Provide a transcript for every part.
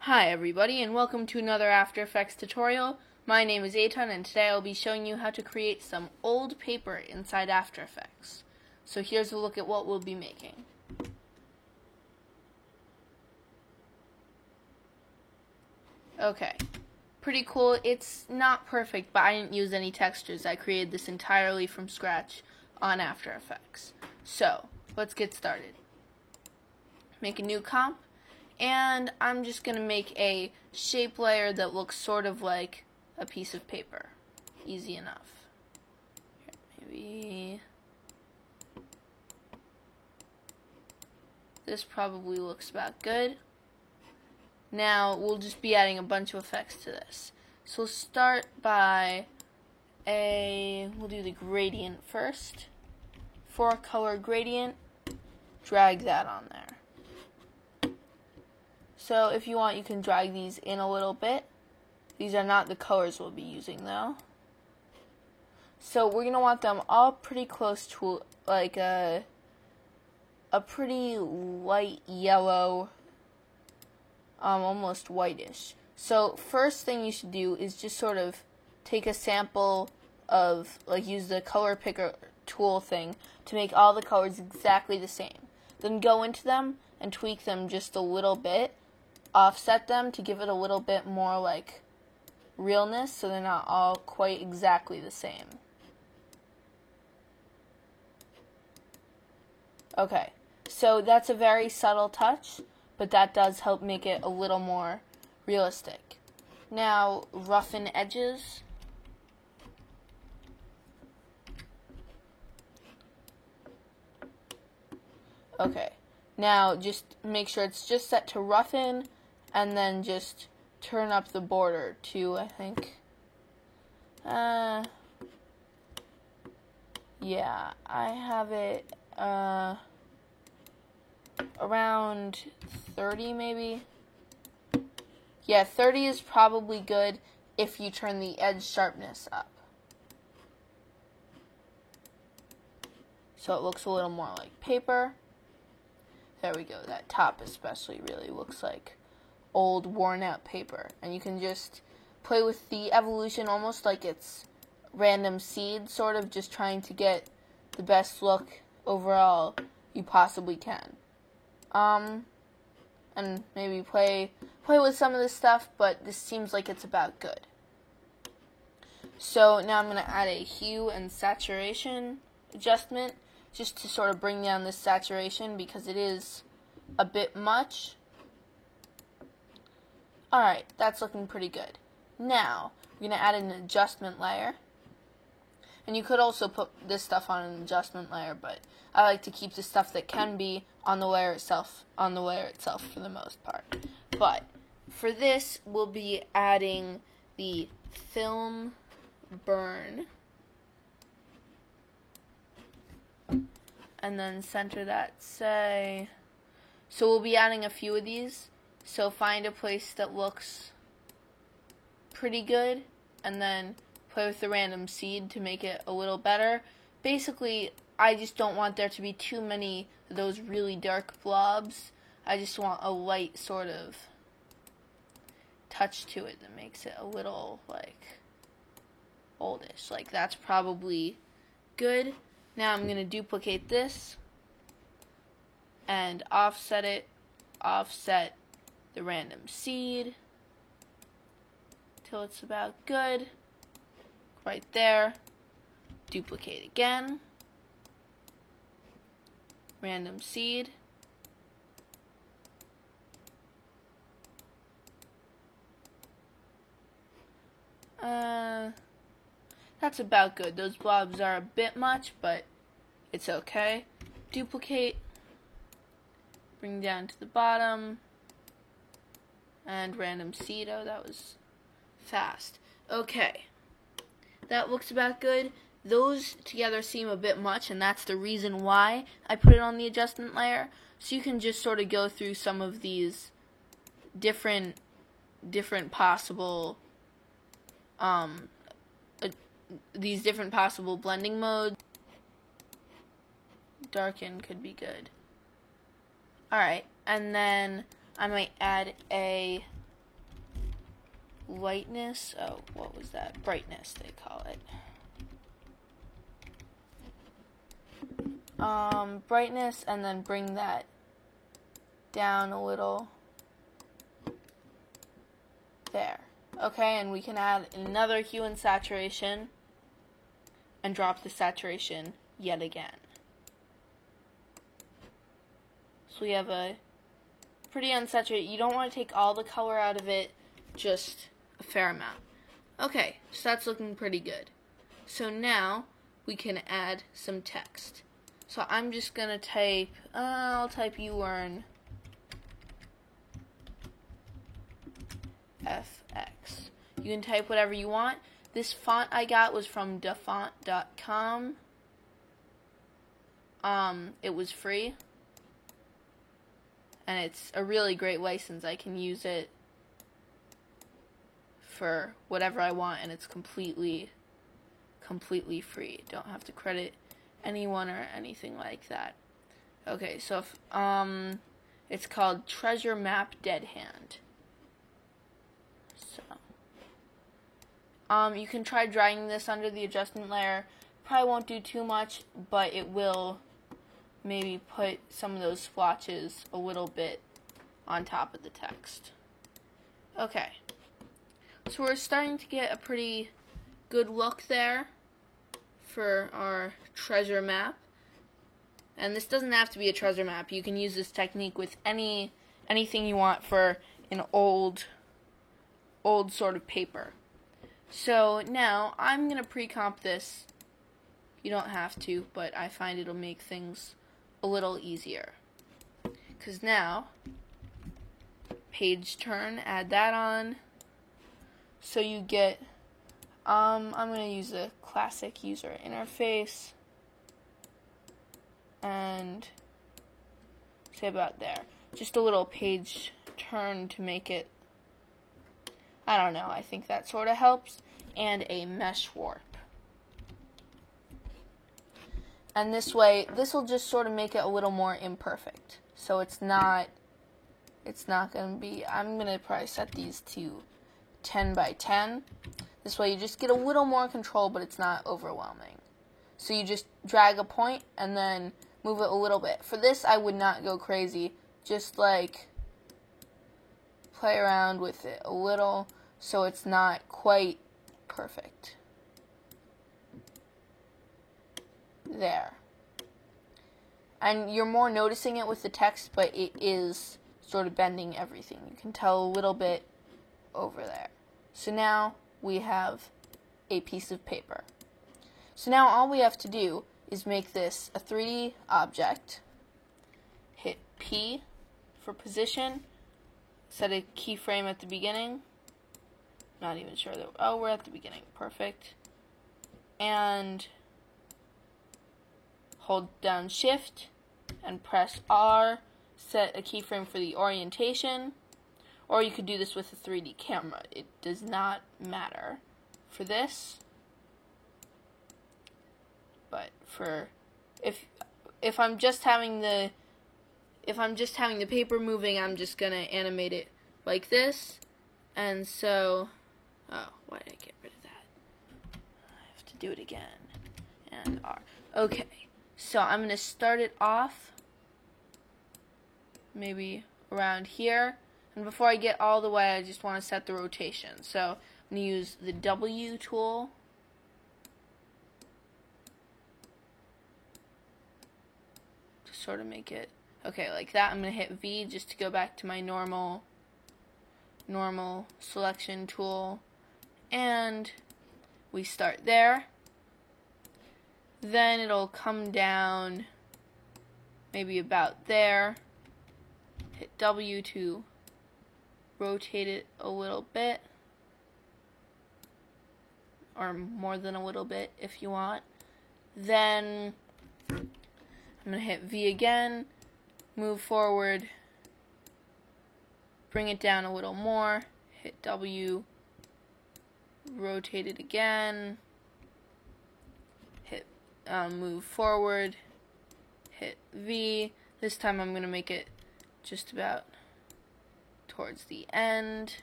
Hi everybody, and welcome to another After Effects tutorial. My name is Eitan, and today I'll be showing you how to create some old paper inside After Effects. So here's a look at what we'll be making. Okay, pretty cool. It's not perfect, but I didn't use any textures. I created this entirely from scratch on After Effects. So, let's get started. Make a new comp. And I'm just going to make a shape layer that looks sort of like a piece of paper. Easy enough. Here, maybe this probably looks about good. Now we'll just be adding a bunch of effects to this. So we'll start by we'll do the gradient first. 4-color gradient, drag that on there. So if you want, you can drag these in a little bit. These are not the colors we'll be using though. So we're going to want them all pretty close to like a pretty light yellow, almost whitish. So first thing you should do is just sort of take a sample of, like, use the color picker tool thing to make all the colors exactly the same. Then go into them and tweak them just a little bit. Offset them to give it a little bit more like realness so they're not all quite exactly the same. Okay, so that's a very subtle touch, but that does help make it a little more realistic. Now, roughen edges. Okay, now just make sure it's just set to roughen, and then just turn up the border to, I think, yeah, I have it, around 30 maybe. Yeah, 30 is probably good if you turn the edge sharpness up. So it looks a little more like paper. There we go. That top especially really looks like old worn out paper. And you can just play with the evolution almost like it's random seed, sort of just trying to get the best look overall you possibly can. And maybe play with some of this stuff, but this seems like it's about good. So now I'm going to add a hue and saturation adjustment just to sort of bring down this saturation because it is a bit much. Alright, that's looking pretty good. Now, we're going to add an adjustment layer. And you could also put this stuff on an adjustment layer, but I like to keep the stuff that can be on the layer itself for the most part. But for this, we'll be adding the film burn. And then center that, say. So we'll be adding a few of these. So find a place that looks pretty good, and then play with the random seed to make it a little better. Basically, I just don't want there to be too many of those really dark blobs. I just want a light sort of touch to it that makes it a little, like, oldish. Like, that's probably good. Now I'm going to duplicate this and offset it, offset the random seed till it's about good. Right there. Duplicate again. Random seed. That's about good. Those blobs are a bit much, but it's okay. Duplicate. Bring down to the bottom. And random seed. Oh, that was fast. Okay. That looks about good. Those together seem a bit much, and that's the reason why I put it on the adjustment layer. So you can just sort of go through some of these different possible blending modes. Darken could be good. Alright, and then I might add a lightness. Oh, what was that? Brightness, they call it. Brightness, and then bring that down a little. There. Okay, and we can add another hue and saturation and drop the saturation yet again. So we have a pretty unsaturated. You don't want to take all the color out of it, just a fair amount. Okay, so that's looking pretty good. So now we can add some text. So I'm just going to type, I'll type ulearn FX. You can type whatever you want. This font I got was from dafont.com. It was free. And it's a really great license. I can use it for whatever I want, and it's completely free. Don't have to credit anyone or anything like that. Okay, so if, it's called Treasure Map Deadhand. So you can try dragging this under the adjustment layer. Probably won't do too much, but it will maybe put some of those splotches a little bit on top of the text. Okay, so we're starting to get a pretty good look there for our treasure map. And this doesn't have to be a treasure map. You can use this technique with anything you want for an old sort of paper. So now I'm going to pre-comp this. You don't have to, but I find it'll make things a little easier. Because now, page turn, add that on. So you get, I'm going to use a classic user interface. And say about there. Just a little page turn to make it, I don't know, I think that sort of helps. And a mesh warp. And this way, this will just sort of make it a little more imperfect. So it's not going to be, I'm going to probably set these to 10 by 10. This way you just get a little more control, but it's not overwhelming. So you just drag a point and then move it a little bit. For this, I would not go crazy. Just like play around with it a little so it's not quite perfect. There. And you're more noticing it with the text, but it is sort of bending everything. You can tell a little bit over there. So now we have a piece of paper. So now all we have to do is make this a 3D object. Hit P for position. Set a keyframe at the beginning. Not even sure that, oh, we're at the beginning. Perfect. And hold down Shift and press R. Set a keyframe for the orientation. Or you could do this with a 3D camera. It does not matter for this. But for if I'm just having the paper moving, I'm just gonna animate it like this. And so, oh, why did I get rid of that? I have to do it again. And R. Okay. So I'm gonna start it off maybe around here. And before I get all the way, I just want to set the rotation. So I'm going to use the W tool. To sort of make it, okay, like that. I'm going to hit V just to go back to my normal selection tool. And we start there. Then it'll come down maybe about there. Hit W to rotate it a little bit, or more than a little bit if you want. Then I'm going to hit V again, move forward, bring it down a little more, hit W, rotate it again, hit move forward, hit V. This time I'm going to make it just about towards the end,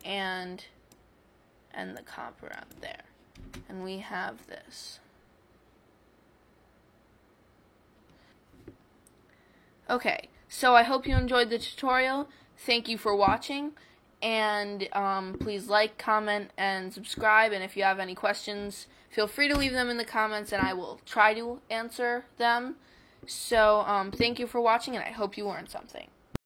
and the copper out there. And we have this. Okay, so I hope you enjoyed the tutorial. Thank you for watching, and please like, comment, and subscribe, and if you have any questions, feel free to leave them in the comments, and I will try to answer them. So, thank you for watching, and I hope you learned something.